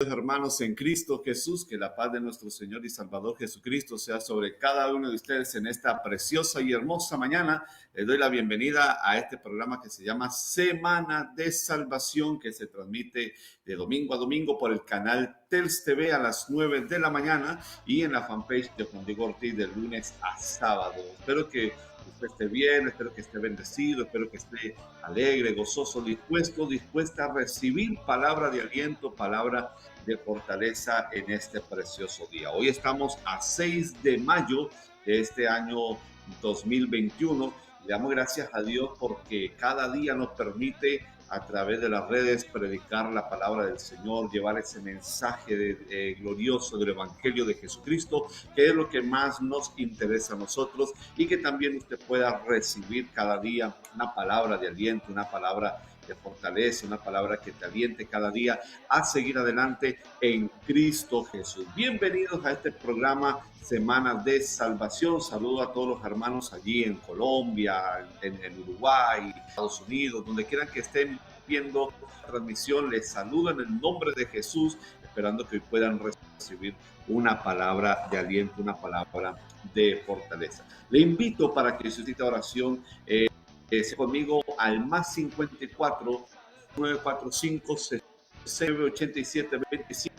Hermanos en Cristo Jesús, que la paz de nuestro Señor y Salvador Jesucristo sea sobre cada uno de ustedes en esta preciosa y hermosa mañana. Les doy la bienvenida a este programa que se llama Semana de Salvación, que se transmite de domingo a domingo por el canal TELS TV a las 9 de la mañana y en la fanpage de Juan Diego Ortiz de lunes a sábado. Espero que usted esté bien, espero que esté bendecido, espero que esté alegre, gozoso, dispuesta a recibir palabra de aliento, palabra de fortaleza en este precioso día. Hoy estamos a 6 de mayo de este año 2021. Le damos gracias a Dios porque cada día nos permite a través de las redes predicar la palabra del Señor, llevar ese mensaje glorioso del Evangelio de Jesucristo, que es lo que más nos interesa a nosotros, y que también usted pueda recibir cada día una palabra de aliento, una palabra de fortaleza, una palabra que te aliente cada día a seguir adelante en Cristo Jesús. Bienvenidos a este programa Semana de Salvación. Saludo a todos los hermanos allí en Colombia, en Uruguay, Estados Unidos, donde quieran que estén viendo la transmisión. Les saludo en el nombre de Jesús, esperando que puedan recibir una palabra de aliento, una palabra de fortaleza. Le invito para que suscite oración sea conmigo al más 54 945 87 25,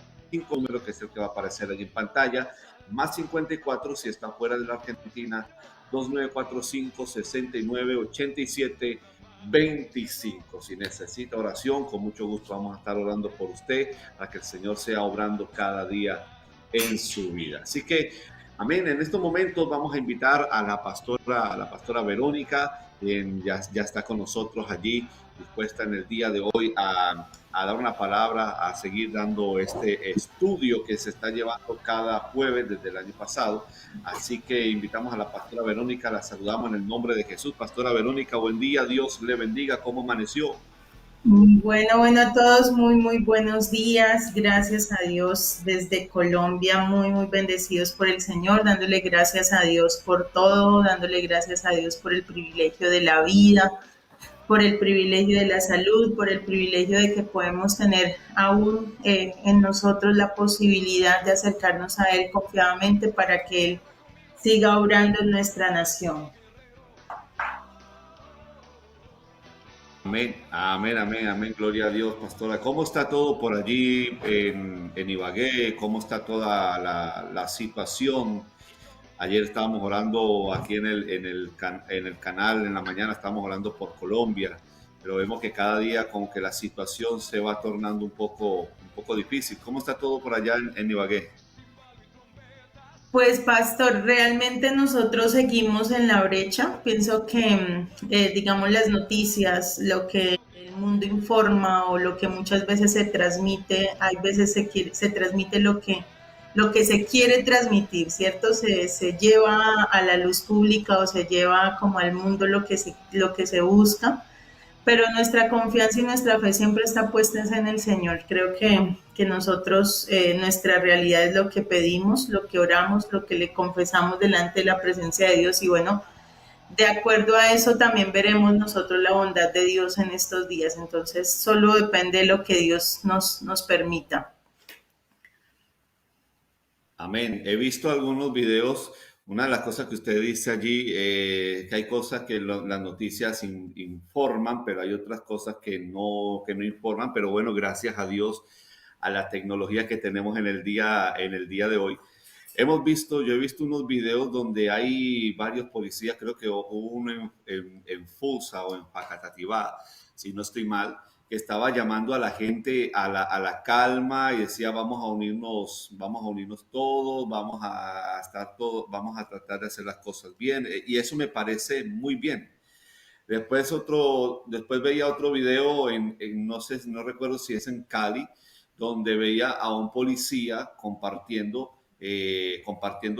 número que es el que va a aparecer ahí en pantalla, más 54 si está fuera de la Argentina, 2945 69 87 25. Si necesita oración, con mucho gusto vamos a estar orando por usted, para que el Señor sea obrando cada día en su vida. Así que, amén. En estos momentos vamos a invitar a la pastora Verónica, quien ya está con nosotros allí, dispuesta en el día de hoy a dar una palabra, a seguir dando este estudio que se está llevando cada jueves desde el año pasado. Así que invitamos a la pastora Verónica, la saludamos en el nombre de Jesús. Pastora Verónica, buen día, Dios le bendiga. ¿Cómo amaneció? Bueno a todos, muy buenos días. Gracias a Dios desde Colombia, muy bendecidos por el Señor, dándole gracias a Dios por todo, dándole gracias a Dios por el privilegio de la vida, por el privilegio de la salud, por el privilegio de que podemos tener aún en nosotros la posibilidad de acercarnos a Él confiadamente para que Él siga obrando en nuestra nación. Amén. Gloria a Dios, pastora. ¿Cómo está todo por allí en Ibagué? ¿Cómo está toda la situación? Ayer estábamos orando aquí en el canal, en la mañana estábamos orando por Colombia, pero vemos que cada día como que la situación se va tornando un poco difícil. ¿Cómo está todo por allá en Ibagué? Pues pastor, realmente nosotros seguimos en la brecha. Pienso que, digamos, las noticias, lo que el mundo informa o lo que muchas veces se transmite, hay veces se transmite lo que se quiere transmitir, ¿cierto? Se lleva a la luz pública o se lleva como al mundo lo que se busca, pero nuestra confianza y nuestra fe siempre está puesta en el Señor. Creo que nosotros, nuestra realidad es lo que pedimos, lo que oramos, lo que le confesamos delante de la presencia de Dios, y bueno, de acuerdo a eso también veremos nosotros la bondad de Dios en estos días. Entonces solo depende de lo que Dios nos permita. Amén. He visto algunos videos. Una de las cosas que usted dice allí, que hay cosas que las noticias informan, pero hay otras cosas que no informan. Pero bueno, gracias a Dios, a la tecnología que tenemos en el día de hoy. Yo he visto unos videos donde hay varios policías, creo que hubo uno en Fusa o en Facatativá, si no estoy mal, que estaba llamando a la gente a la calma y decía vamos a unirnos todos, vamos a tratar de hacer las cosas bien, y eso me parece muy bien. Después veía otro video no sé, no recuerdo si es en Cali, donde veía a un policía compartiendo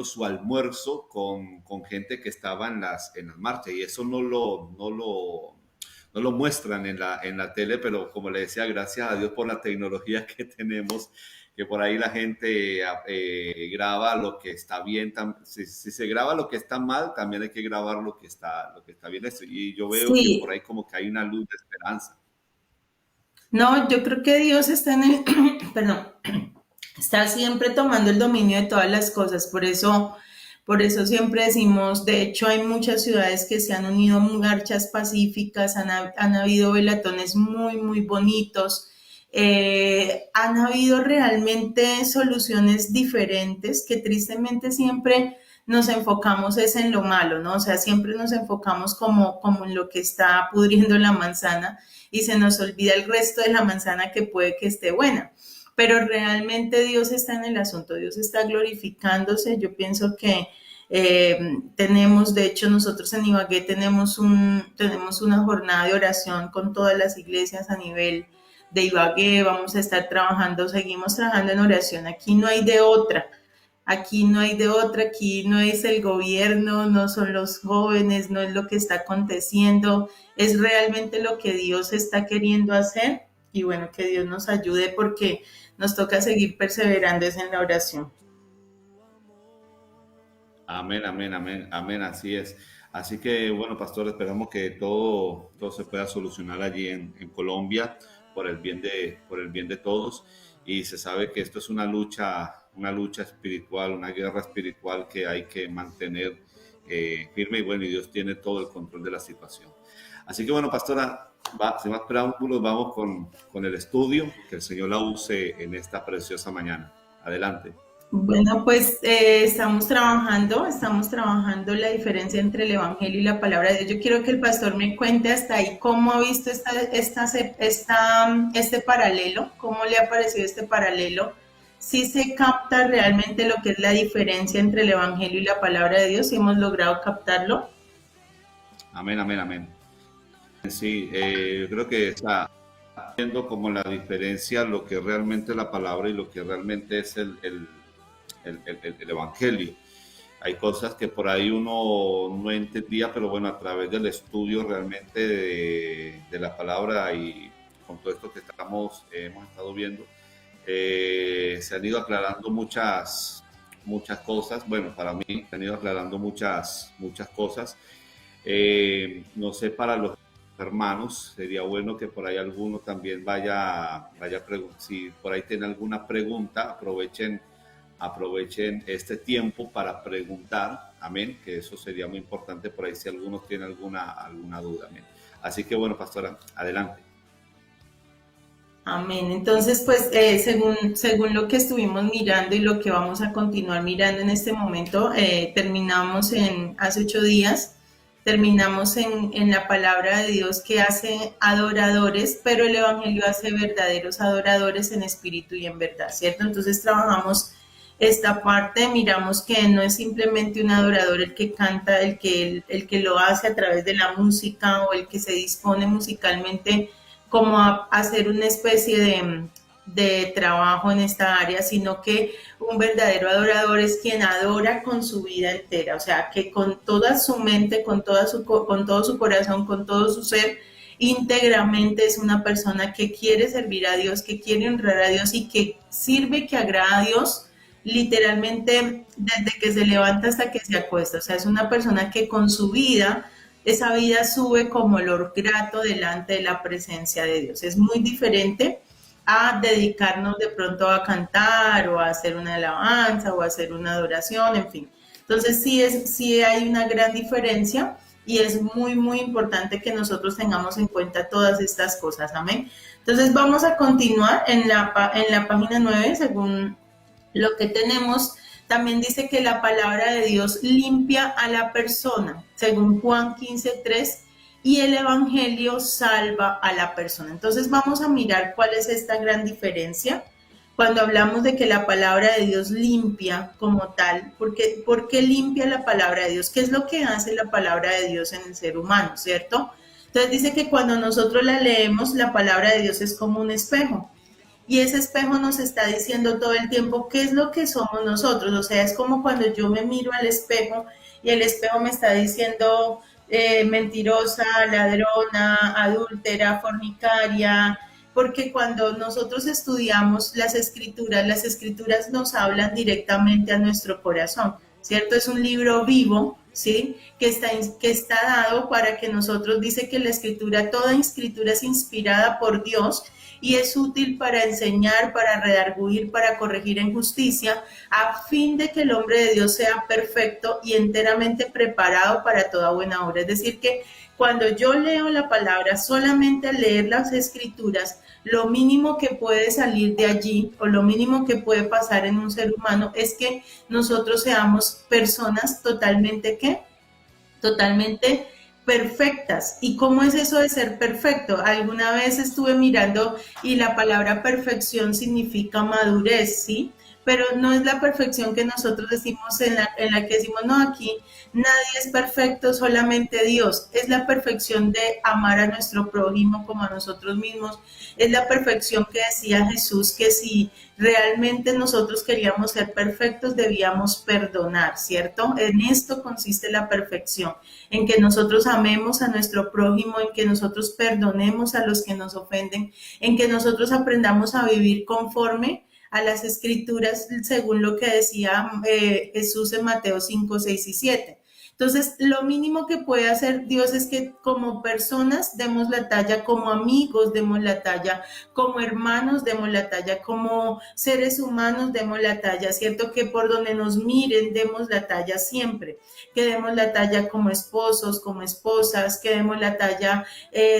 su almuerzo con gente que estaba en las marchas, y eso no lo muestran en la tele, pero como le decía, gracias a Dios por la tecnología que tenemos, que por ahí la gente graba lo que está bien. Si se graba lo que está mal, también hay que grabar lo que está bien. Y yo veo que por Sí, ahí como que hay una luz de esperanza. No, yo creo que Dios está en el, perdón, está siempre tomando el dominio de todas las cosas, por eso siempre decimos, de hecho hay muchas ciudades que se han unido a marchas pacíficas, han habido velatones muy, muy bonitos, han habido realmente soluciones diferentes que tristemente siempre nos enfocamos es en lo malo, ¿no? O sea, siempre nos enfocamos como en lo que está pudriendo la manzana y se nos olvida el resto de la manzana que puede que esté buena. Pero realmente Dios está en el asunto, Dios está glorificándose. Yo pienso que tenemos, de hecho, nosotros en Ibagué tenemos una jornada de oración con todas las iglesias a nivel de Ibagué. Vamos a estar trabajando, seguimos trabajando en oración. Aquí no hay de otra. Aquí no hay de otra, aquí no es el gobierno, no son los jóvenes, no es lo que está aconteciendo, es realmente lo que Dios está queriendo hacer y bueno, que Dios nos ayude porque nos toca seguir perseverando es en la oración. Amén, amén, amén, amén, así es. Así que, bueno, pastor, esperamos que todo se pueda solucionar allí en Colombia por el bien de todos. Y se sabe que esto es una lucha espiritual, una guerra espiritual que hay que mantener firme y bueno, y Dios tiene todo el control de la situación. Así que, bueno, pastora, sin más preámbulos, vamos con el estudio, que el Señor la use en esta preciosa mañana. Adelante. Bueno, pues estamos trabajando la diferencia entre el Evangelio y la palabra de Dios. Yo quiero que el pastor me cuente hasta ahí cómo ha visto este paralelo, cómo le ha parecido este paralelo, si se capta realmente lo que es la diferencia entre el Evangelio y la palabra de Dios, si hemos logrado captarlo. Amén, amén, amén. Sí, yo creo que está viendo como la diferencia, lo que realmente es la palabra y lo que realmente es el Evangelio. Hay cosas que por ahí uno no entendía, pero bueno, a través del estudio realmente de la palabra y con todo esto que hemos estado viendo, se han ido aclarando muchas cosas. Bueno, para mí se han ido aclarando muchas cosas. No sé, para los hermanos, sería bueno que por ahí alguno también si por ahí tiene alguna pregunta, aprovechen este tiempo para preguntar, amén, que eso sería muy importante por ahí si algunos tienen alguna duda, amén. Así que bueno, pastora, adelante. Amén. Entonces, pues según lo que estuvimos mirando y lo que vamos a continuar mirando en este momento, terminamos hace 8 días, terminamos en la palabra de Dios que hace adoradores, pero el Evangelio hace verdaderos adoradores en espíritu y en verdad, ¿cierto? Entonces trabajamos esta parte, miramos que no es simplemente un adorador el que canta, el que lo hace a través de la música o el que se dispone musicalmente como a hacer una especie de trabajo en esta área, sino que un verdadero adorador es quien adora con su vida entera, o sea, que con toda su mente, con todo su corazón, con todo su ser, íntegramente es una persona que quiere servir a Dios, que quiere honrar a Dios y que sirve, que agrada a Dios literalmente desde que se levanta hasta que se acuesta. O sea, es una persona que con su vida esa vida sube como olor grato delante de la presencia de Dios. Es muy diferente a dedicarnos de pronto a cantar o a hacer una alabanza o a hacer una adoración, en fin. Entonces sí hay una gran diferencia y es muy, muy importante que nosotros tengamos en cuenta todas estas cosas. Amén. Entonces vamos a continuar en la página 9 según lo que tenemos. También dice que la palabra de Dios limpia a la persona, según Juan 15:3, y el Evangelio salva a la persona. Entonces vamos a mirar cuál es esta gran diferencia cuando hablamos de que la palabra de Dios limpia como tal. ¿Por qué limpia la palabra de Dios? ¿Qué es lo que hace la palabra de Dios en el ser humano, cierto? Entonces dice que cuando nosotros la leemos, la palabra de Dios es como un espejo y ese espejo nos está diciendo todo el tiempo qué es lo que somos nosotros. O sea, es como cuando yo me miro al espejo y el espejo me está diciendo mentirosa, ladrona, adúltera, fornicaria, porque cuando nosotros estudiamos las escrituras nos hablan directamente a nuestro corazón, ¿cierto? Es un libro vivo, ¿sí? Que está dado para que nosotros, dice que la escritura, toda escritura es inspirada por Dios y es útil para enseñar, para redarguir, para corregir en justicia, a fin de que el hombre de Dios sea perfecto y enteramente preparado para toda buena obra. Es decir, que cuando yo leo la palabra, solamente al leer las escrituras, lo mínimo que puede salir de allí o lo mínimo que puede pasar en un ser humano es que nosotros seamos personas totalmente, ¿qué? Totalmente perfectas. ¿Y cómo es eso de ser perfecto? Alguna vez estuve mirando y la palabra perfección significa madurez, ¿sí? Pero no es la perfección que nosotros decimos en la que decimos, no, aquí nadie es perfecto, solamente Dios. Es la perfección de amar a nuestro prójimo como a nosotros mismos. Es la perfección que decía Jesús, que si realmente nosotros queríamos ser perfectos, debíamos perdonar, ¿cierto? En esto consiste la perfección, en que nosotros amemos a nuestro prójimo, en que nosotros perdonemos a los que nos ofenden, en que nosotros aprendamos a vivir conforme a las escrituras, según lo que decía Jesús en Mateo 5, 6 y 7. Entonces, lo mínimo que puede hacer Dios es que como personas demos la talla, como amigos demos la talla, como hermanos demos la talla, como seres humanos demos la talla, ¿cierto? Que por donde nos miren demos la talla siempre, que demos la talla como esposos, como esposas, que demos la talla,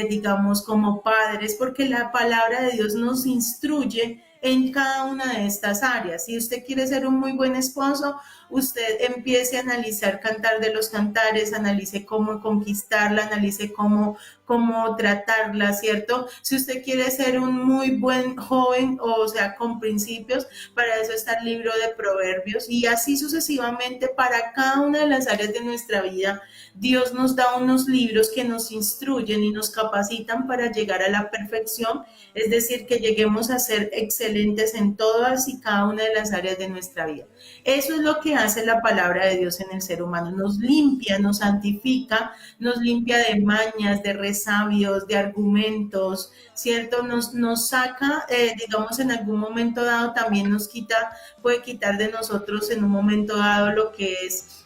digamos, como padres, porque la palabra de Dios nos instruye en cada una de estas áreas. Si usted quiere ser un muy buen esposo, usted empiece a analizar Cantar de los Cantares, analice cómo conquistarla, analice cómo tratarla, ¿cierto? Si usted quiere ser un muy buen joven, o sea, con principios, para eso está el libro de Proverbios y así sucesivamente para cada una de las áreas de nuestra vida. Dios nos da unos libros que nos instruyen y nos capacitan para llegar a la perfección, es decir, que lleguemos a ser excelentes en todas y cada una de las áreas de nuestra vida. Eso es lo que hace la palabra de Dios en el ser humano, nos limpia, nos santifica, nos limpia de mañas, de resabios, de argumentos, ¿cierto? Nos saca, digamos, en algún momento dado también nos quita, puede quitar de nosotros en un momento dado lo que es,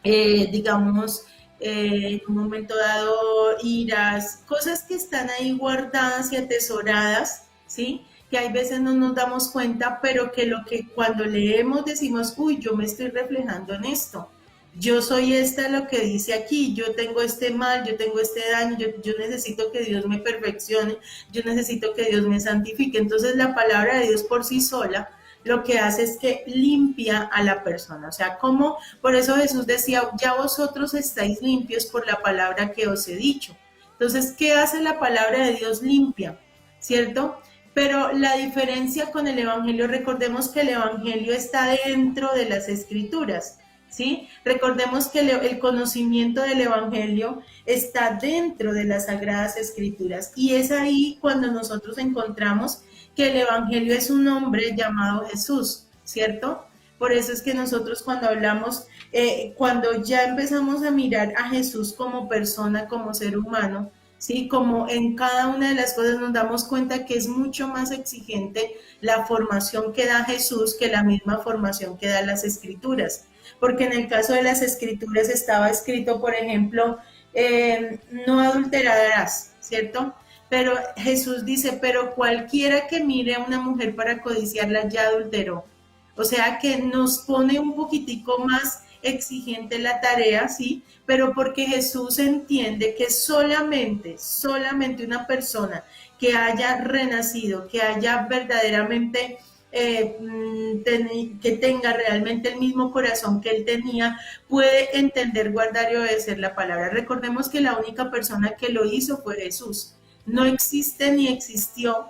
digamos, en un momento dado iras, cosas que están ahí guardadas y atesoradas, ¿sí? Que hay veces no nos damos cuenta, pero que lo que cuando leemos decimos, uy, yo me estoy reflejando en esto. Yo soy esta lo que dice aquí, yo tengo este mal, yo tengo este daño, yo necesito que Dios me perfeccione, yo necesito que Dios me santifique. Entonces la palabra de Dios por sí sola lo que hace es que limpia a la persona. O sea, como por eso Jesús decía, ya vosotros estáis limpios por la palabra que os he dicho. Entonces, ¿qué hace la palabra de Dios? Limpia, ¿cierto? Pero la diferencia con el Evangelio, recordemos que el Evangelio está dentro de las Escrituras, ¿sí? Recordemos que el conocimiento del Evangelio está dentro de las Sagradas Escrituras y es ahí cuando nosotros encontramos que el Evangelio es un hombre llamado Jesús, ¿cierto? Por eso es que nosotros cuando hablamos, cuando ya empezamos a mirar a Jesús como persona, como ser humano, ¿sí? Como en cada una de las cosas nos damos cuenta que es mucho más exigente la formación que da Jesús que la misma formación que da las Escrituras. Porque en el caso de las Escrituras estaba escrito, por ejemplo, no adulterarás, ¿cierto? Pero Jesús dice, pero cualquiera que mire a una mujer para codiciarla ya adulteró. O sea que nos pone un poquitico más exigente la tarea, ¿sí? Pero porque Jesús entiende que solamente una persona que haya renacido, que haya verdaderamente, que tenga realmente el mismo corazón que él tenía, puede entender, guardar y obedecer la palabra. Recordemos que la única persona que lo hizo fue Jesús. No existe ni existió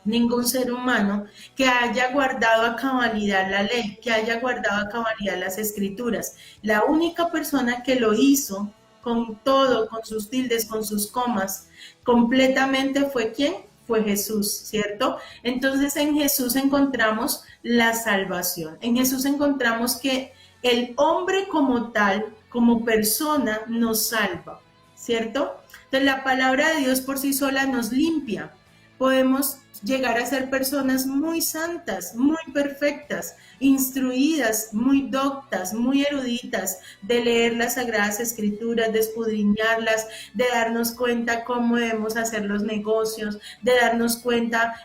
ningún ser humano que haya guardado a cabalidad la ley, que haya guardado a cabalidad las escrituras. La única persona que lo hizo con todo, con sus tildes, con sus comas, completamente fue ¿quién? Fue Jesús, ¿cierto? Entonces en Jesús encontramos la salvación. En Jesús encontramos que el hombre como tal, como persona, nos salva, ¿cierto? Entonces la palabra de Dios por sí sola nos limpia, podemos llegar a ser personas muy santas, muy perfectas, instruidas, muy doctas, muy eruditas, de leer las Sagradas Escrituras, de escudriñarlas, de darnos cuenta cómo debemos hacer los negocios, de darnos cuenta,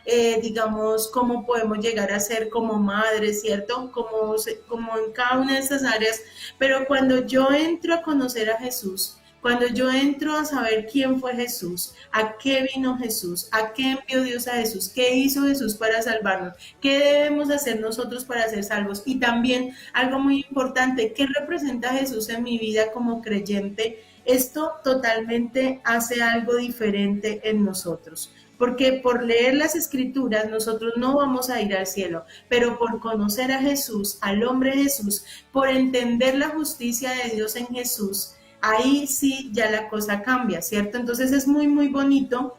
digamos, cómo podemos llegar a ser como madres, ¿cierto? Como en cada una de esas áreas. Pero cuando yo entro a conocer a Jesús, cuando yo entro a saber quién fue Jesús, a qué vino Jesús, a qué envió Dios a Jesús, qué hizo Jesús para salvarnos, qué debemos hacer nosotros para ser salvos, y también algo muy importante, qué representa Jesús en mi vida como creyente, esto totalmente hace algo diferente en nosotros. Porque por leer las escrituras nosotros no vamos a ir al cielo, pero por conocer a Jesús, al hombre Jesús, por entender la justicia de Dios en Jesús, ahí sí ya la cosa cambia, ¿cierto? Entonces es muy, muy bonito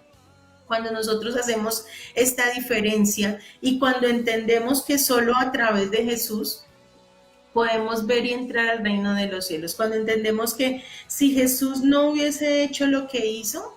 cuando nosotros hacemos esta diferencia y cuando entendemos que solo a través de Jesús podemos ver y entrar al reino de los cielos. Cuando entendemos que si Jesús no hubiese hecho lo que hizo,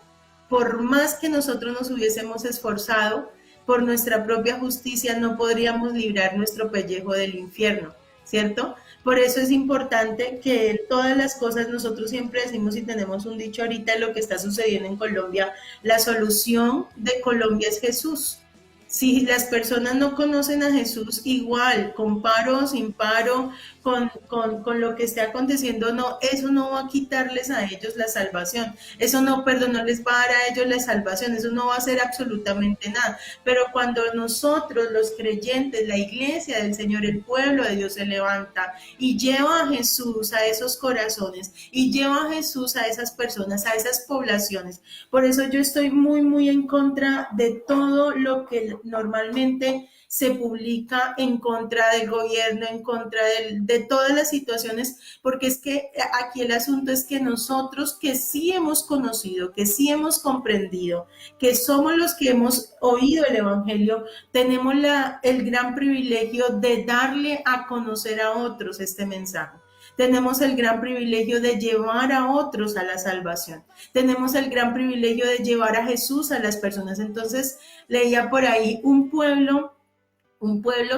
por más que nosotros nos hubiésemos esforzado por nuestra propia justicia, no podríamos librar nuestro pellejo del infierno, ¿cierto? Por eso es importante que en todas las cosas nosotros siempre decimos, y tenemos un dicho ahorita en lo que está sucediendo en Colombia, la solución de Colombia es Jesús. Si las personas no conocen a Jesús, igual, con paro o sin paro, con lo que esté aconteciendo, no, eso no va a quitarles a ellos la salvación, eso no, perdón, no les va a dar a ellos la salvación, eso no va a hacer absolutamente nada. Pero cuando nosotros, los creyentes, la iglesia del Señor, el pueblo de Dios se levanta y lleva a Jesús a esos corazones y lleva a Jesús a esas personas, a esas poblaciones. Por eso yo estoy muy, muy en contra de todo lo que normalmente se publica en contra del gobierno, en contra de todas las situaciones, porque es que aquí el asunto es que nosotros que sí hemos conocido, que sí hemos comprendido, que somos los que hemos oído el Evangelio, tenemos el gran privilegio de darle a conocer a otros este mensaje. Tenemos el gran privilegio de llevar a otros a la salvación. Tenemos el gran privilegio de llevar a Jesús a las personas. Entonces, leía por ahí un pueblo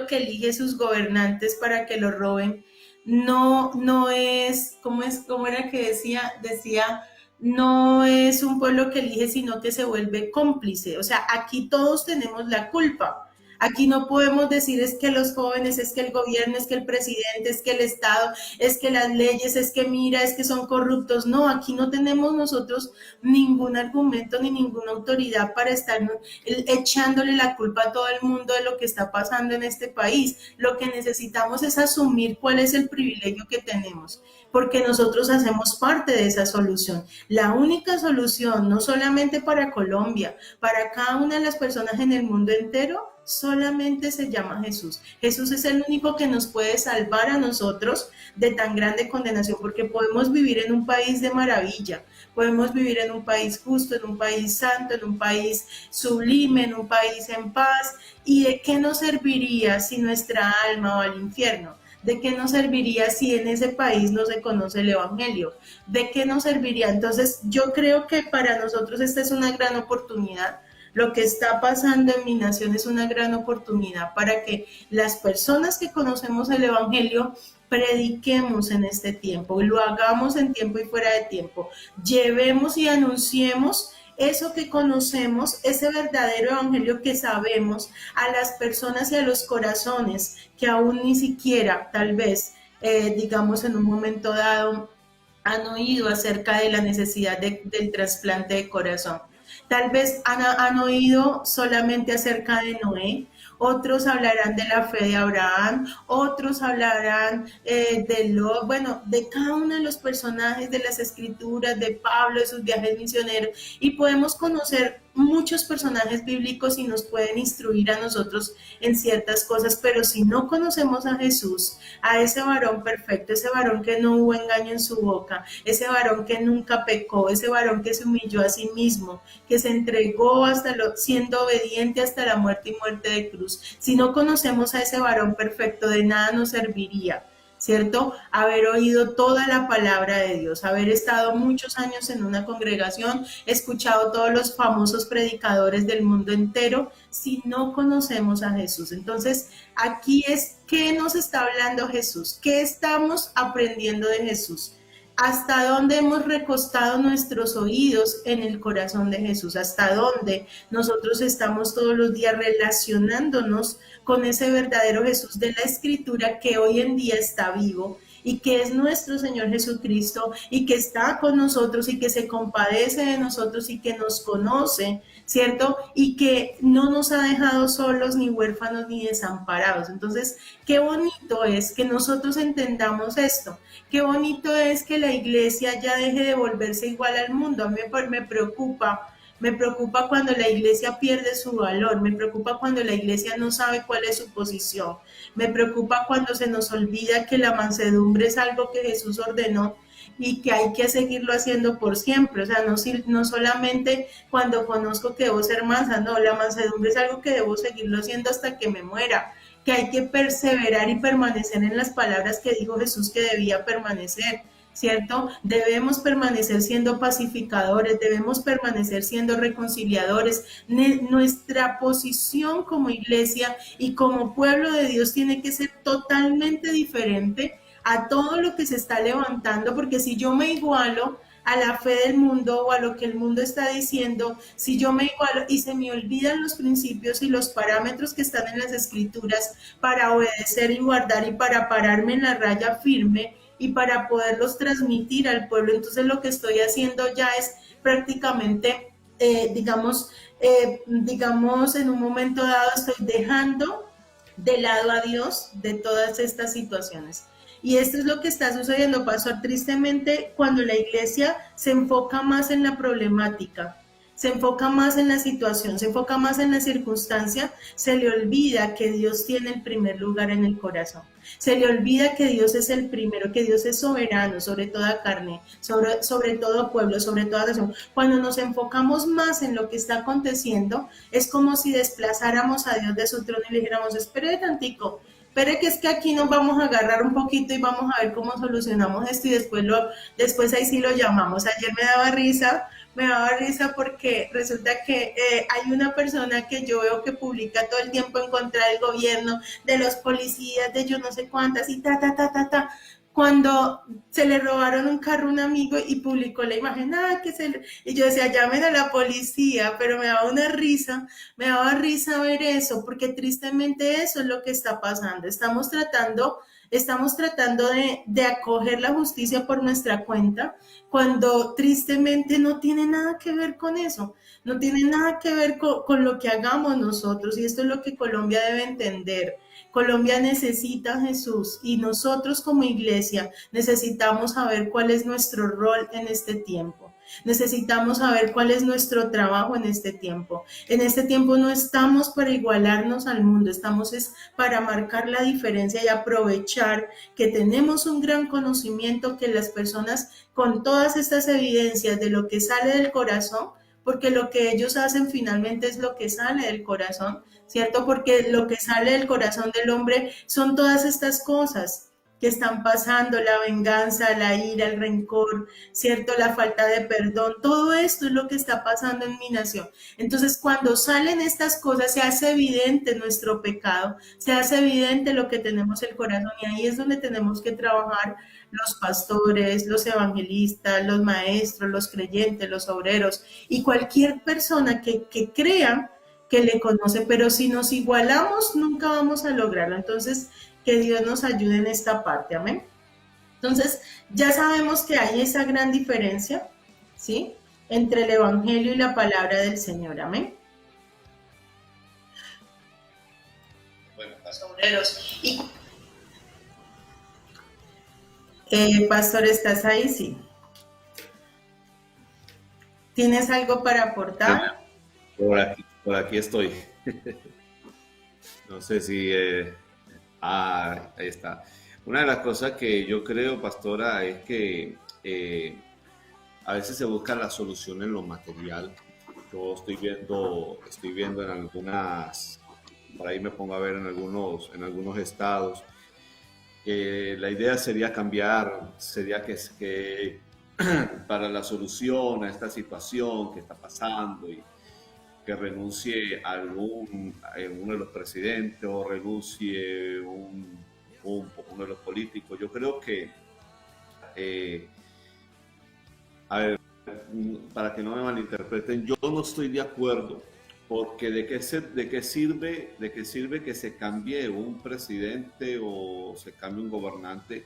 que elige sus gobernantes para que lo roben, no es, ¿cómo era que decía, no es un pueblo que elige, sino que se vuelve cómplice. O sea, aquí todos tenemos la culpa. Aquí no podemos decir es que los jóvenes, es que el gobierno, es que el presidente, es que el Estado, es que las leyes, es que mira, es que son corruptos. No, aquí no tenemos nosotros ningún argumento ni ninguna autoridad para estar echándole la culpa a todo el mundo de lo que está pasando en este país. Lo que necesitamos es asumir cuál es el privilegio que tenemos, porque nosotros hacemos parte de esa solución. La única solución, no solamente para Colombia, para cada una de las personas en el mundo entero, solamente se llama Jesús. Jesús es el único que nos puede salvar a nosotros de tan grande condenación, porque podemos vivir en un país de maravilla, podemos vivir en un país justo, en un país santo, en un país sublime, en un país en paz. ¿Y de qué nos serviría si nuestra alma va al infierno? ¿De qué nos serviría si en ese país no se conoce el Evangelio? ¿De qué nos serviría? Entonces, yo creo que para nosotros esta es una gran oportunidad. Lo que está pasando en mi nación es una gran oportunidad para que las personas que conocemos el Evangelio prediquemos en este tiempo, lo hagamos en tiempo y fuera de tiempo, llevemos y anunciemos eso que conocemos, ese verdadero evangelio que sabemos, a las personas y a los corazones que aún ni siquiera, tal vez, digamos en un momento dado, han oído acerca de la necesidad del trasplante de corazón. Tal vez han oído solamente acerca de Noé, otros hablarán de la fe de Abraham, otros hablarán de bueno, de cada uno de los personajes de las escrituras, de Pablo, de sus viajes misioneros, y podemos conocer muchos personajes bíblicos y nos pueden instruir a nosotros en ciertas cosas, pero si no conocemos a Jesús, a ese varón perfecto, ese varón que no hubo engaño en su boca, ese varón que nunca pecó, ese varón que se humilló a sí mismo, que se entregó siendo obediente hasta la muerte y muerte de cruz, si no conocemos a ese varón perfecto, de nada nos serviría ¿cierto? Haber oído toda la palabra de Dios, haber estado muchos años en una congregación, escuchado todos los famosos predicadores del mundo entero, si no conocemos a Jesús. Entonces, aquí es, ¿qué nos está hablando Jesús? ¿Qué estamos aprendiendo de Jesús? ¿Hasta dónde hemos recostado nuestros oídos en el corazón de Jesús? ¿Hasta dónde nosotros estamos todos los días relacionándonos con ese verdadero Jesús de la Escritura que hoy en día está vivo y que es nuestro Señor Jesucristo y que está con nosotros y que se compadece de nosotros y que nos conoce, ¿cierto? Y que no nos ha dejado solos, ni huérfanos, ni desamparados. Entonces, qué bonito es que nosotros entendamos esto. Qué bonito es que la iglesia ya deje de volverse igual al mundo. A mí me preocupa cuando la iglesia pierde su valor, me preocupa cuando la iglesia no sabe cuál es su posición, me preocupa cuando se nos olvida que la mansedumbre es algo que Jesús ordenó y que hay que seguirlo haciendo por siempre. O sea, no solamente cuando conozco que debo ser mansa, no, la mansedumbre es algo que debo seguirlo haciendo hasta que me muera, que hay que perseverar y permanecer en las palabras que dijo Jesús que debía permanecer, ¿cierto? Debemos permanecer siendo pacificadores, debemos permanecer siendo reconciliadores. Nuestra posición como iglesia y como pueblo de Dios tiene que ser totalmente diferente a todo lo que se está levantando, porque si yo me igualo a la fe del mundo o a lo que el mundo está diciendo, si yo me igualo y se me olvidan los principios y los parámetros que están en las escrituras para obedecer y guardar y para pararme en la raya firme y para poderlos transmitir al pueblo, entonces lo que estoy haciendo ya es prácticamente, digamos, en un momento dado estoy dejando de lado a Dios de todas estas situaciones. Y esto es lo que está sucediendo, Pastor, tristemente, cuando la iglesia se enfoca más en la problemática, se enfoca más en la situación, se enfoca más en la circunstancia, se le olvida que Dios tiene el primer lugar en el corazón. Se le olvida que Dios es el primero, que Dios es soberano sobre toda carne, sobre todo pueblo, sobre toda nación. Cuando nos enfocamos más en lo que está aconteciendo, es como si desplazáramos a Dios de su trono y le dijéramos, espere tantico, pero que es que aquí nos vamos a agarrar un poquito y vamos a ver cómo solucionamos esto y después ahí sí lo llamamos. Ayer me daba risa porque resulta que hay una persona que yo veo que publica todo el tiempo en contra del gobierno, de los policías, de yo no sé cuántas y cuando se le robaron un carro a un amigo y publicó la imagen, y yo decía, llamen a la policía, pero me daba risa ver eso, porque tristemente eso es lo que está pasando. Estamos tratando de acoger la justicia por nuestra cuenta, cuando tristemente no tiene nada que ver con eso, no tiene nada que ver con lo que hagamos nosotros, y esto es lo que Colombia debe entender. Colombia necesita a Jesús y nosotros como iglesia necesitamos saber cuál es nuestro rol en este tiempo. Necesitamos saber cuál es nuestro trabajo en este tiempo. En este tiempo no estamos para igualarnos al mundo, estamos es para marcar la diferencia y aprovechar que tenemos un gran conocimiento, que las personas con todas estas evidencias de lo que sale del corazón, porque lo que ellos hacen finalmente es lo que sale del corazón, ¿cierto? Porque lo que sale del corazón del hombre son todas estas cosas que están pasando, la venganza, la ira, el rencor, ¿cierto? La falta de perdón, todo esto es lo que está pasando en mi nación. Entonces, cuando salen estas cosas, se hace evidente nuestro pecado, se hace evidente lo que tenemos en el corazón, y ahí es donde tenemos que trabajar los pastores, los evangelistas, los maestros, los creyentes, los obreros y cualquier persona que crea que le conoce, pero si nos igualamos nunca vamos a lograrlo. Entonces, que Dios nos ayude en esta parte, amén. Entonces, ya sabemos que hay esa gran diferencia, ¿sí? Entre el Evangelio y la palabra del Señor, amén. Bueno, los obreros. Pastor, ¿estás ahí? Sí. ¿Tienes algo para aportar? Por aquí estoy. No sé si... ahí está. Una de las cosas que yo creo, pastora, es que a veces se busca la solución en lo material. Yo estoy viendo en algunas, por ahí me pongo a ver en algunos estados, que la idea sería cambiar, sería que para la solución a esta situación que está pasando y que renuncie uno de los presidentes o renuncie uno de los políticos. Yo creo que, eh, a ver, para que no me malinterpreten, yo no estoy de acuerdo, porque de qué sirve que se cambie un presidente o se cambie un gobernante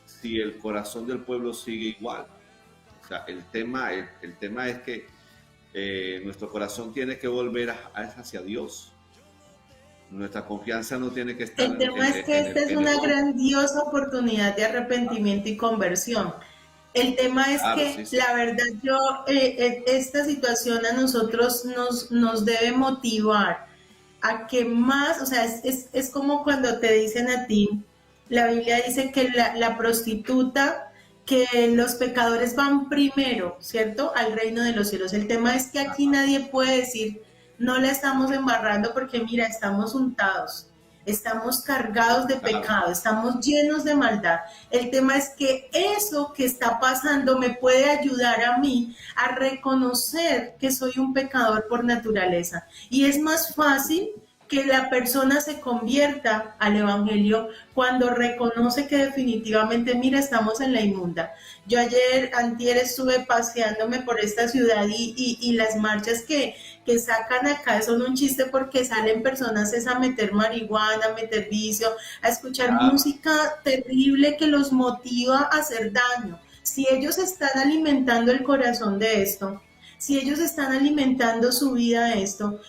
si el corazón del pueblo sigue igual. O sea, el tema es que nuestro corazón tiene que volver hacia Dios. Nuestra confianza no tiene que estar El tema es que esta es en el una hombre. grandiosa oportunidad de arrepentimiento y conversión. El tema es Claro, sí, que sí. la verdad esta situación a nosotros nos debe motivar a que más, o sea, es como cuando te dicen a ti, la Biblia dice que la prostituta, que los pecadores van primero, ¿cierto? Al reino de los cielos. El tema es que aquí nadie puede decir, no la estamos embarrando porque mira, estamos untados, estamos cargados de Claro, pecado, estamos llenos de maldad. El tema es que eso que está pasando me puede ayudar a mí a reconocer que soy un pecador por naturaleza. Y es más fácil que la persona se convierta al evangelio cuando reconoce que definitivamente, mira, estamos en la inmunda. Yo antier estuve paseándome por esta ciudad y las marchas que sacan acá son un chiste porque salen personas es a meter marihuana, a meter vicio, a escuchar claro. música terrible que los motiva a hacer daño. Si ellos están alimentando el corazón de esto, si ellos están alimentando su vida de esto,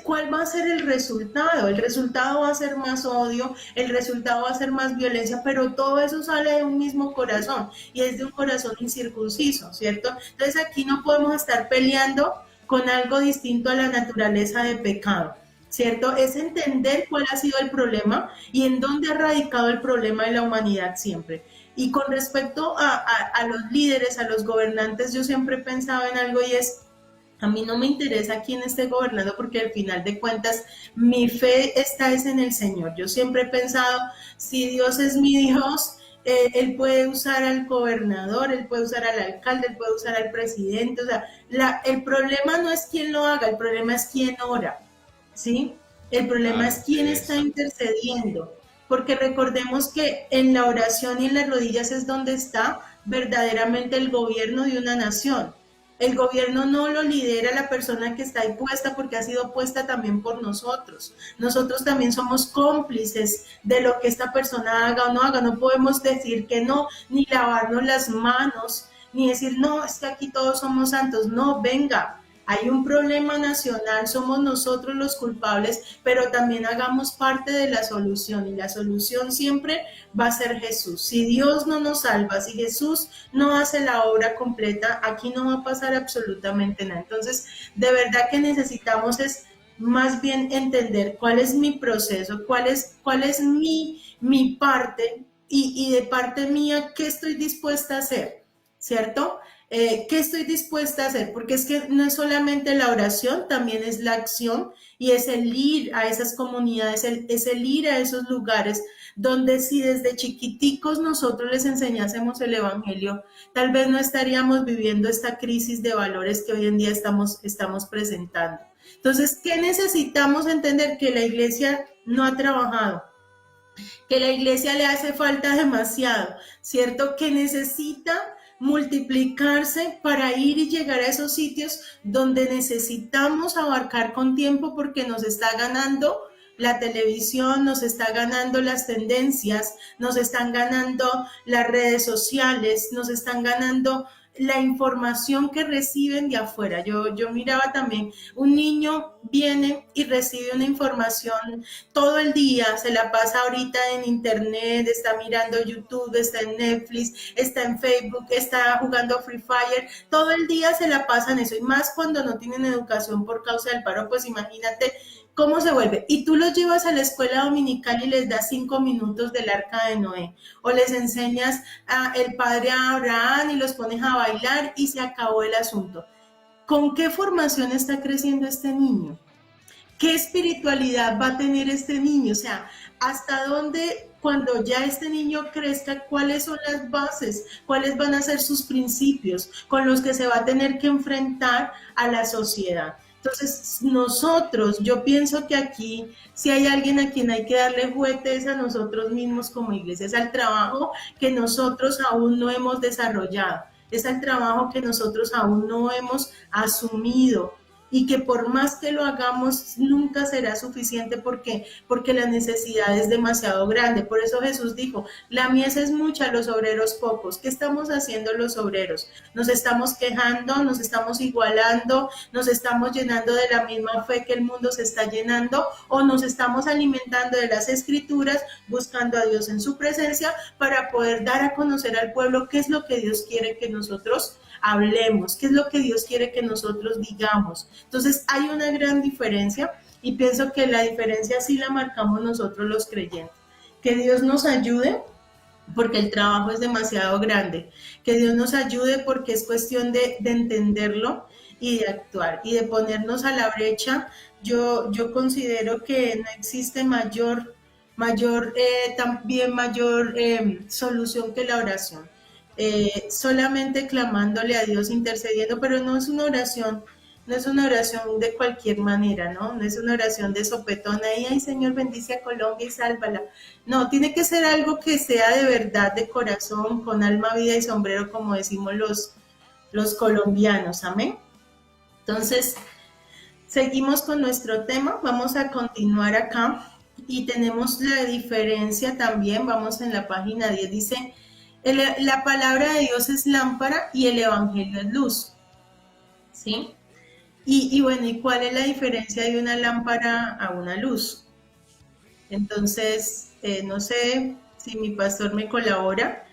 ¿cuál va a ser el resultado? El resultado va a ser más odio, el resultado va a ser más violencia, pero todo eso sale de un mismo corazón y es de un corazón incircunciso, ¿cierto? Entonces aquí no podemos estar peleando con algo distinto a la naturaleza de pecado, ¿cierto? Es entender cuál ha sido el problema y en dónde ha radicado el problema de la humanidad siempre. Y con respecto a los líderes, a los gobernantes, yo siempre he pensado en algo y es, a mí no me interesa quién esté gobernando porque al final de cuentas mi fe está es en el Señor. Yo siempre he pensado, si Dios es mi Dios, Él puede usar al gobernador, Él puede usar al alcalde, Él puede usar al presidente. O sea, el problema no es quién lo haga, el problema es quién ora, ¿sí? El problema es Claro, quién está intercediendo. Porque recordemos que en la oración y en las rodillas es donde está verdaderamente el gobierno de una nación. El gobierno no lo lidera la persona que está ahí puesta porque ha sido puesta también por nosotros. Nosotros también somos cómplices de lo que esta persona haga o no haga. No podemos decir que no, ni lavarnos las manos, ni decir, no, es que aquí todos somos santos. No, venga, hay un problema nacional, somos nosotros los culpables, pero también hagamos parte de la solución y la solución siempre va a ser Jesús. Si Dios no nos salva, si Jesús no hace la obra completa, aquí no va a pasar absolutamente nada. Entonces, de verdad que necesitamos es más bien entender cuál es mi proceso, cuál es mi parte y de parte mía, qué estoy dispuesta a hacer, ¿cierto? ¿Qué estoy dispuesta a hacer? Porque es que no es solamente la oración, también es la acción y es el ir a esas comunidades, es el ir a esos lugares donde si desde chiquiticos nosotros les enseñásemos el Evangelio, tal vez no estaríamos viviendo esta crisis de valores que hoy en día estamos presentando. Entonces, ¿qué necesitamos entender? Que la iglesia no ha trabajado, que la iglesia le hace falta demasiado, ¿cierto? Que necesita multiplicarse para ir y llegar a esos sitios donde necesitamos abarcar con tiempo porque nos está ganando la televisión, nos está ganando las tendencias, nos están ganando las redes sociales, nos están ganando la información que reciben de afuera. Yo miraba también, un niño viene y recibe una información todo el día, se la pasa ahorita en internet, está mirando YouTube, está en Netflix, está en Facebook, está jugando Free Fire, todo el día se la pasan eso, y más cuando no tienen educación por causa del paro, pues imagínate cómo se vuelve. Y tú los llevas a la escuela dominical y les das 5 minutos del arca de Noé, o les enseñas a el padre Abraham y los pones a bailar y se acabó el asunto. ¿Con qué formación está creciendo este niño? ¿Qué espiritualidad va a tener este niño? O sea, hasta dónde, cuando ya este niño crezca, cuáles son las bases, cuáles van a ser sus principios con los que se va a tener que enfrentar a la sociedad. Entonces, nosotros, yo pienso que aquí, si hay alguien a quien hay que darle juguete es a nosotros mismos como iglesia, es al trabajo que nosotros aún no hemos desarrollado, es al trabajo que nosotros aún no hemos asumido y que por más que lo hagamos nunca será suficiente porque la necesidad es demasiado grande. Por eso Jesús dijo, la mies es mucha, los obreros pocos. ¿Qué estamos haciendo los obreros? Nos estamos quejando, nos estamos igualando, nos estamos llenando de la misma fe que el mundo se está llenando, o nos estamos alimentando de las escrituras, buscando a Dios en su presencia para poder dar a conocer al pueblo qué es lo que Dios quiere que nosotros hablemos, qué es lo que Dios quiere que nosotros digamos. Entonces hay una gran diferencia y pienso que la diferencia sí la marcamos nosotros los creyentes. Que Dios nos ayude porque el trabajo es demasiado grande. Que Dios nos ayude porque es cuestión de entenderlo y de actuar y de ponernos a la brecha. Yo considero que no existe también mayor solución que la oración. Solamente clamándole a Dios, intercediendo, pero no es una oración, no es una oración de cualquier manera, ¿no? No es una oración de sopetón ahí, ay Señor, bendice a Colombia y sálvala. No, tiene que ser algo que sea de verdad, de corazón, con alma, vida y sombrero, como decimos los colombianos, amén. Entonces, seguimos con nuestro tema, vamos a continuar acá y tenemos la diferencia también, vamos en la página 10, dice, la palabra de Dios es lámpara y el evangelio es luz, ¿sí? Y bueno, ¿y cuál es la diferencia de una lámpara a una luz? Entonces, no sé si mi pastor me colabora,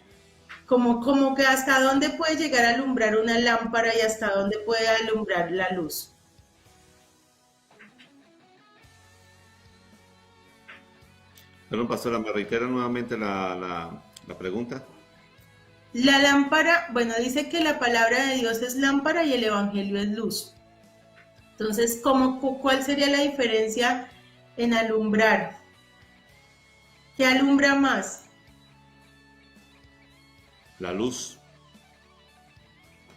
como que hasta dónde puede llegar a alumbrar una lámpara y hasta dónde puede alumbrar la luz. Perdón, pastora, ¿me reitera nuevamente la pregunta? La lámpara, bueno, dice que la palabra de Dios es lámpara y el evangelio es luz. Entonces, ¿cuál sería la diferencia en alumbrar? ¿Qué alumbra más? La luz.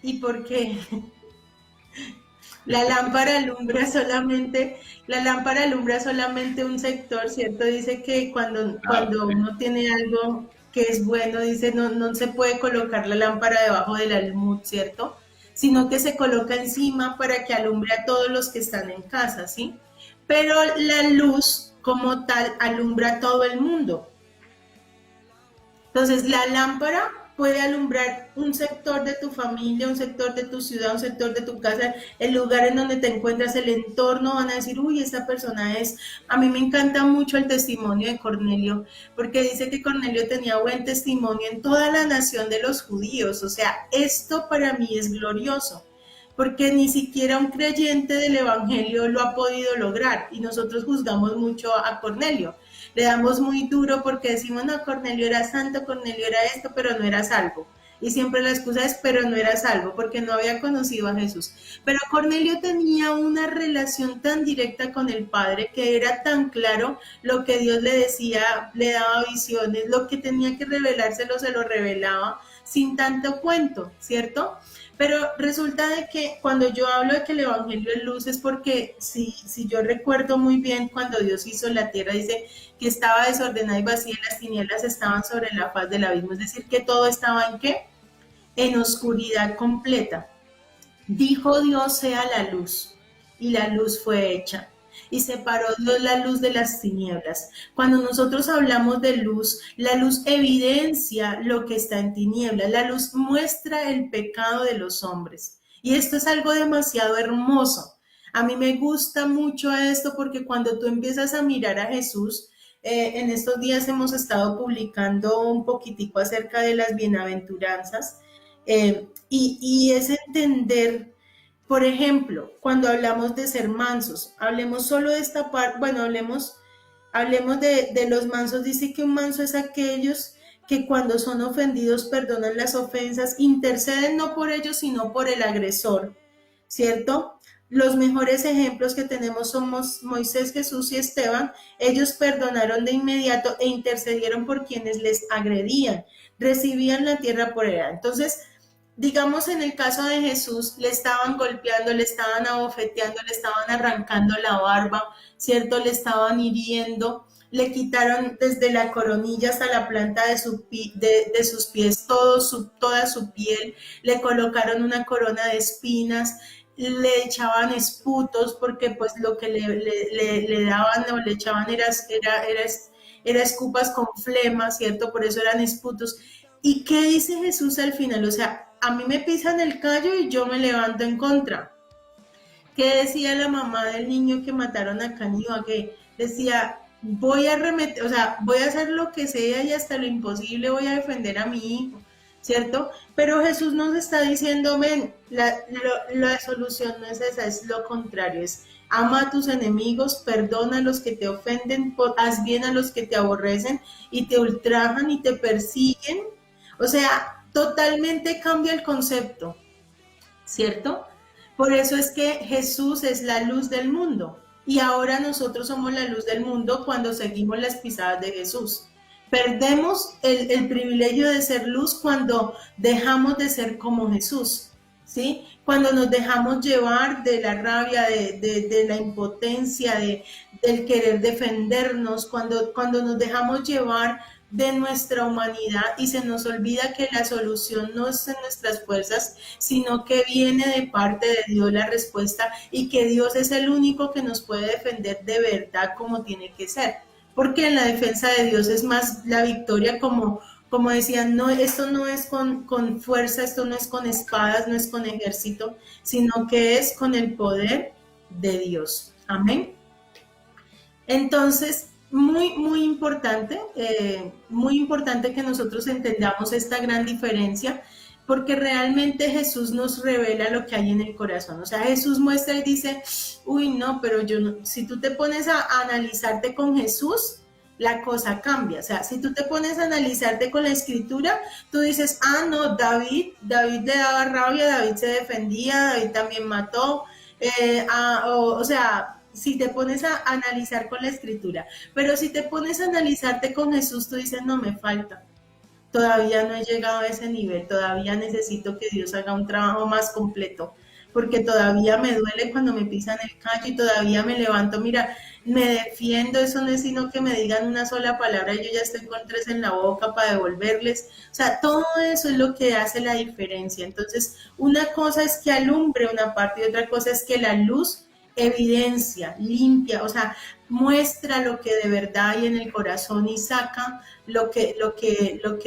¿Y por qué? La lámpara alumbra solamente un sector, ¿cierto? Dice que cuando uno tiene algo que es bueno, dice no se puede colocar la lámpara debajo del almud, ¿cierto? Sino que se coloca encima para que alumbre a todos los que están en casa, ¿sí? Pero la luz como tal alumbra a todo el mundo. Entonces, la lámpara puede alumbrar un sector de tu familia, un sector de tu ciudad, un sector de tu casa, el lugar en donde te encuentras, el entorno, van a decir, uy, esta persona es... A mí me encanta mucho el testimonio de Cornelio, porque dice que Cornelio tenía buen testimonio en toda la nación de los judíos, o sea, esto para mí es glorioso, porque ni siquiera un creyente del evangelio lo ha podido lograr, y nosotros juzgamos mucho a Cornelio. Le damos muy duro porque decimos, no, Cornelio era santo, Cornelio era esto, pero no era salvo. Y siempre la excusa es, pero no era salvo, porque no había conocido a Jesús. Pero Cornelio tenía una relación tan directa con el Padre, que era tan claro lo que Dios le decía, le daba visiones, lo que tenía que revelárselo, se lo revelaba, sin tanto cuento, ¿cierto? Pero resulta de que cuando yo hablo de que el evangelio es luz es porque si yo recuerdo muy bien cuando Dios hizo la tierra, dice que estaba desordenada y vacía y las tinieblas estaban sobre la faz del abismo, es decir, que todo estaba ¿en qué? En oscuridad completa. Dijo Dios sea la luz y la luz fue hecha. Y separó Dios la luz de las tinieblas. Cuando nosotros hablamos de luz, la luz evidencia lo que está en tinieblas. La luz muestra el pecado de los hombres. Y esto es algo demasiado hermoso. A mí me gusta mucho esto porque cuando tú empiezas a mirar a Jesús, en estos días hemos estado publicando un poquitico acerca de las bienaventuranzas y es entender. Por ejemplo, cuando hablamos de ser mansos, hablemos solo de esta parte, bueno, hablemos de los mansos. Dice que un manso es aquellos que cuando son ofendidos perdonan las ofensas, interceden no por ellos, sino por el agresor, ¿cierto? Los mejores ejemplos que tenemos somos Moisés, Jesús y Esteban. Ellos perdonaron de inmediato e intercedieron por quienes les agredían, recibían la tierra por heredad. Entonces, digamos en el caso de Jesús, le estaban golpeando, le estaban abofeteando, le estaban arrancando la barba, ¿cierto? Le estaban hiriendo, le quitaron desde la coronilla hasta la planta de sus pies toda su piel, le colocaron una corona de espinas, le echaban esputos porque pues lo que le daban o le echaban era escupas con flema, ¿cierto? Por eso eran esputos. ¿Y qué dice Jesús al final? O sea, a mí me pisan el callo y yo me levanto en contra. ¿Qué decía la mamá del niño que mataron a Caníbal? Que decía, voy a arremeter, o sea, voy a hacer lo que sea y hasta lo imposible voy a defender a mi hijo, ¿cierto? Pero Jesús nos está diciendo, ven, la solución no es esa, es lo contrario, es ama a tus enemigos, perdona a los que te ofenden, haz bien a los que te aborrecen y te ultrajan y te persiguen. O sea, totalmente cambia el concepto, ¿cierto? Por eso es que Jesús es la luz del mundo y ahora nosotros somos la luz del mundo cuando seguimos las pisadas de Jesús. Perdemos el privilegio de ser luz cuando dejamos de ser como Jesús, ¿sí? Cuando nos dejamos llevar de la rabia, de la impotencia, del querer defendernos, cuando nos dejamos llevar de nuestra humanidad y se nos olvida que la solución no es en nuestras fuerzas, sino que viene de parte de Dios la respuesta y que Dios es el único que nos puede defender de verdad como tiene que ser. Porque en la defensa de Dios es más la victoria como decían, no, esto no es con fuerza, esto no es con espadas, no es con ejército, sino que es con el poder de Dios. Amén. Entonces, muy importante que nosotros entendamos esta gran diferencia, porque realmente Jesús nos revela lo que hay en el corazón. O sea, Jesús muestra y dice, uy, no, pero yo no. Si tú te pones a analizarte con Jesús, la cosa cambia. O sea, si tú te pones a analizarte con la escritura, tú dices, ah, no, David le daba rabia, David se defendía, David también mató, o sea, si te pones a analizar con la escritura, pero si te pones a analizarte con Jesús, tú dices, no, me falta, todavía no he llegado a ese nivel, todavía necesito que Dios haga un trabajo más completo, porque todavía me duele cuando me pisan el callo y todavía me levanto, mira, me defiendo, eso no es sino que me digan una sola palabra y yo ya estoy con tres en la boca para devolverles, o sea, todo eso es lo que hace la diferencia. Entonces, una cosa es que alumbre una parte y otra cosa es que la luz evidencia, limpia, o sea, muestra lo que de verdad hay en el corazón y saca lo que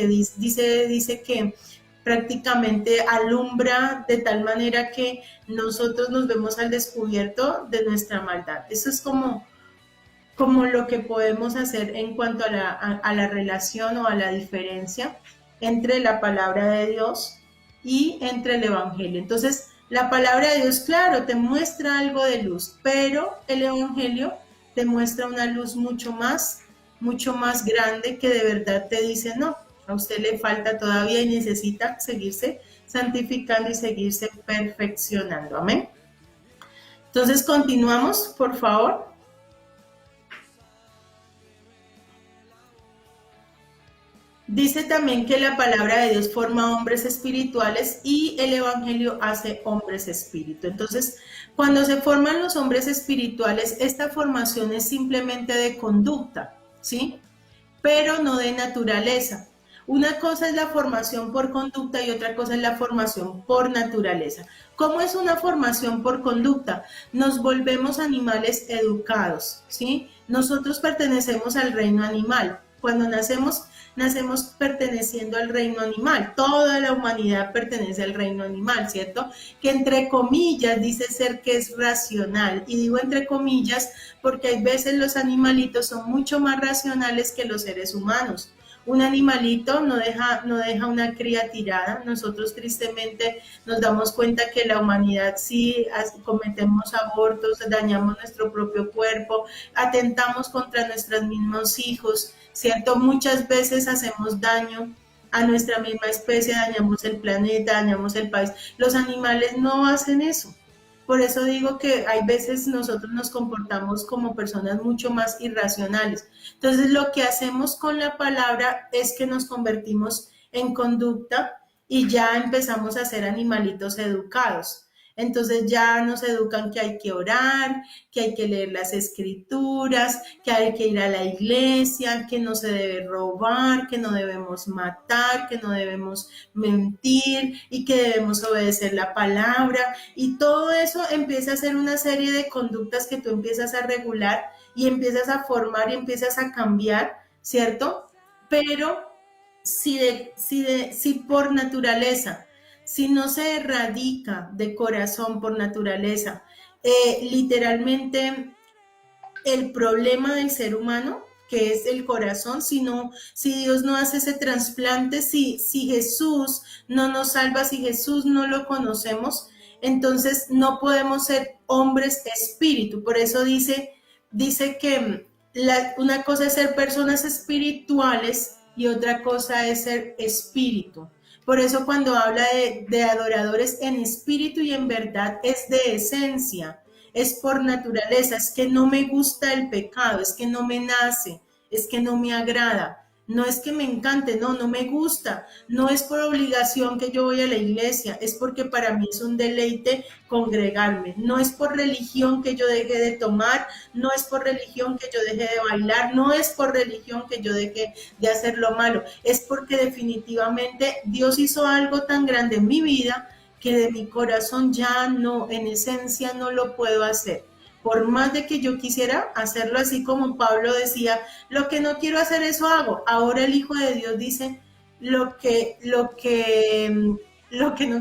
dice que prácticamente alumbra de tal manera que nosotros nos vemos al descubierto de nuestra maldad. Eso es como lo que podemos hacer en cuanto a la relación o a la diferencia entre la palabra de Dios y entre el Evangelio. Entonces, la palabra de Dios, claro, te muestra algo de luz, pero el Evangelio te muestra una luz mucho más grande que de verdad te dice, no, a usted le falta todavía y necesita seguirse santificando y seguirse perfeccionando. Amén. Entonces, continuamos, por favor. Dice también que la palabra de Dios forma hombres espirituales y el Evangelio hace hombres espíritu. Entonces, cuando se forman los hombres espirituales, esta formación es simplemente de conducta, ¿sí? Pero no de naturaleza. Una cosa es la formación por conducta y otra cosa es la formación por naturaleza. ¿Cómo es una formación por conducta? Nos volvemos animales educados, ¿sí? Nosotros pertenecemos al reino animal. Cuando nacemos perteneciendo al reino animal. Toda la humanidad pertenece al reino animal, ¿cierto? Que entre comillas dice ser que es racional. Y digo entre comillas porque hay veces los animalitos son mucho más racionales que los seres humanos. Un animalito no deja una cría tirada. Nosotros tristemente nos damos cuenta que la humanidad sí cometemos abortos, dañamos nuestro propio cuerpo, atentamos contra nuestros mismos hijos, ¿cierto? Muchas veces hacemos daño a nuestra misma especie, dañamos el planeta, dañamos el país. Los animales no hacen eso, Por eso digo que hay veces nosotros nos comportamos como personas mucho más irracionales. Entonces, lo que hacemos con la palabra es que nos convertimos en conducta y ya empezamos a ser animalitos educados. Entonces ya nos educan que hay que orar, que hay que leer las escrituras, que hay que ir a la iglesia, que no se debe robar, que no debemos matar, que no debemos mentir y que debemos obedecer la palabra. Y todo eso empieza a ser una serie de conductas que tú empiezas a regular y empiezas a formar y empiezas a cambiar, ¿cierto? Pero si por naturaleza, si no se erradica de corazón por naturaleza, literalmente el problema del ser humano, que es el corazón, si Dios no hace ese trasplante, si Jesús no nos salva, si Jesús no lo conocemos, entonces no podemos ser hombres espíritu. Por eso dice que una cosa es ser personas espirituales y otra cosa es ser espíritu. Por eso cuando habla de adoradores en espíritu y en verdad es de esencia, es por naturaleza, es que no me gusta el pecado, es que no me nace, es que no me agrada. No es que me encante, no me gusta. No es por obligación que yo voy a la iglesia, es porque para mí es un deleite congregarme. No es por religión que yo deje de tomar, no es por religión que yo deje de bailar, no es por religión que yo deje de hacer lo malo. Es porque definitivamente Dios hizo algo tan grande en mi vida que de mi corazón ya no, en esencia no lo puedo hacer. Por más de que yo quisiera hacerlo así como Pablo decía, lo que no quiero hacer eso hago. Ahora el Hijo de Dios dice, lo que no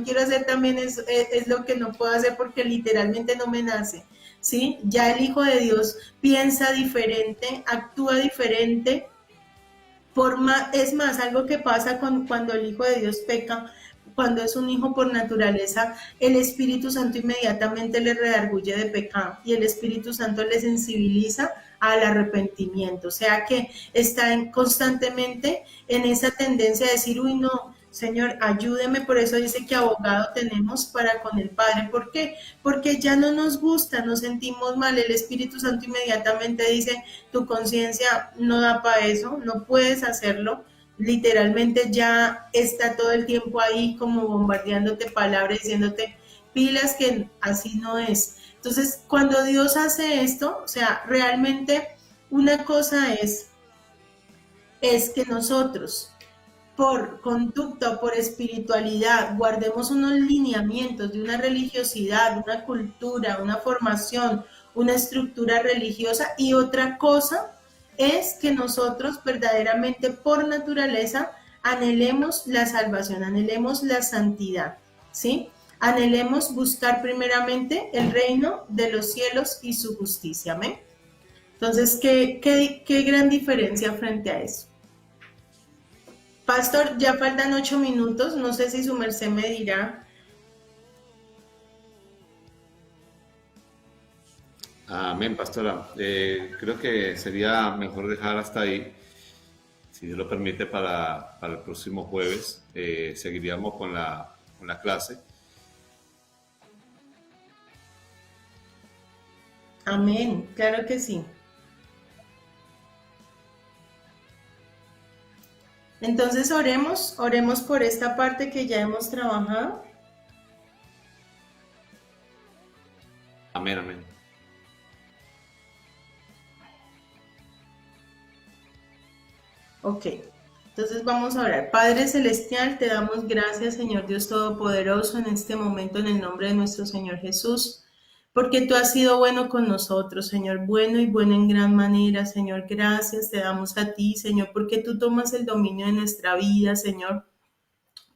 quiero hacer también es lo que no puedo hacer porque literalmente no me nace. ¿Sí? Ya el Hijo de Dios piensa diferente, actúa diferente. Es más, algo que pasa cuando el Hijo de Dios peca, cuando es un hijo por naturaleza, el Espíritu Santo inmediatamente le redarguye de pecado y el Espíritu Santo le sensibiliza al arrepentimiento. O sea que está constantemente en esa tendencia de decir, uy, no, Señor, ayúdeme. Por eso dice que abogado tenemos para con el Padre. ¿Por qué? Porque ya no nos gusta, nos sentimos mal. El Espíritu Santo inmediatamente dice, tu conciencia no da para eso, no puedes hacerlo. Literalmente ya está todo el tiempo ahí como bombardeándote palabras, diciéndote pilas que así no es. Entonces, cuando Dios hace esto, o sea, realmente una cosa es que nosotros, por conducta o por espiritualidad, guardemos unos lineamientos de una religiosidad, una cultura, una formación, una estructura religiosa, y otra cosa es que nosotros verdaderamente por naturaleza anhelemos la salvación, anhelemos la santidad, ¿sí? Anhelemos buscar primeramente el reino de los cielos y su justicia, ¿amén? Entonces, ¿qué gran diferencia frente a eso? Pastor, ya faltan 8 minutos, no sé si su merced me dirá. Amén, pastora. Creo que sería mejor dejar hasta ahí, si Dios lo permite, para el próximo jueves. Seguiríamos con la clase. Amén, claro que sí. Entonces oremos por esta parte que ya hemos trabajado. Amén, amén. Ok, entonces vamos a orar. Padre Celestial, te damos gracias, Señor Dios Todopoderoso, en este momento en el nombre de nuestro Señor Jesús, porque tú has sido bueno con nosotros, Señor, bueno y bueno en gran manera, Señor. Gracias te damos a ti, Señor, porque tú tomas el dominio de nuestra vida, Señor,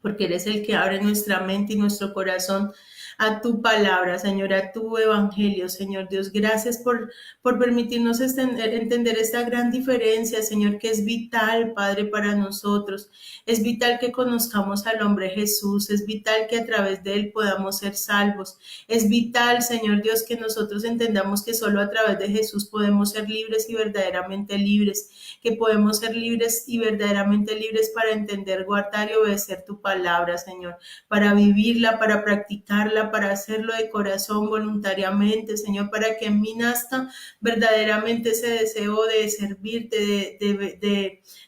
porque eres el que abre nuestra mente y nuestro corazón a tu palabra, Señor, a tu evangelio, Señor Dios. Gracias por permitirnos entender esta gran diferencia, Señor, que es vital, Padre, para nosotros. Es vital que conozcamos al hombre Jesús, es vital que a través de él podamos ser salvos. Es vital, Señor Dios, que nosotros entendamos que solo a través de Jesús podemos ser libres y verdaderamente libres, que podemos ser libres y verdaderamente libres para entender, guardar y obedecer tu palabra, Señor, para vivirla, para practicarla, para hacerlo de corazón, voluntariamente, Señor, para que en mí nazca verdaderamente ese deseo de servirte,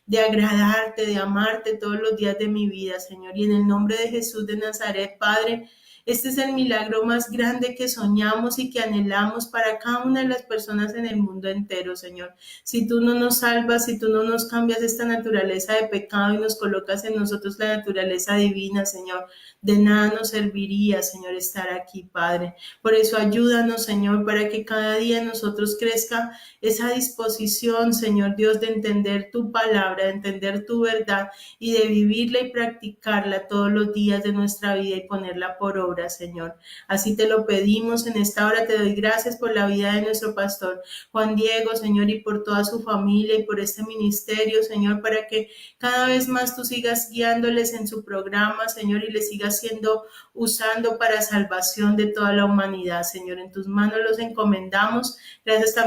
de agradarte, de amarte todos los días de mi vida, Señor. Y en el nombre de Jesús de Nazaret, Padre, este es el milagro más grande que soñamos y que anhelamos para cada una de las personas en el mundo entero, Señor. Si tú no nos salvas, si tú no nos cambias esta naturaleza de pecado y nos colocas en nosotros la naturaleza divina, Señor, de nada nos serviría, Señor, estar aquí, Padre. Por eso ayúdanos, Señor, para que cada día en nosotros crezca esa disposición, Señor Dios, de entender tu palabra, de entender tu verdad y de vivirla y practicarla todos los días de nuestra vida y ponerla por obra, Señor. Así te lo pedimos en esta hora. Te doy gracias por la vida de nuestro pastor Juan Diego, Señor, y por toda su familia y por este ministerio, Señor, para que cada vez más tú sigas guiándoles en su programa, Señor, y les sigas siendo usando para salvación de toda la humanidad, Señor. En tus manos los encomendamos. Gracias también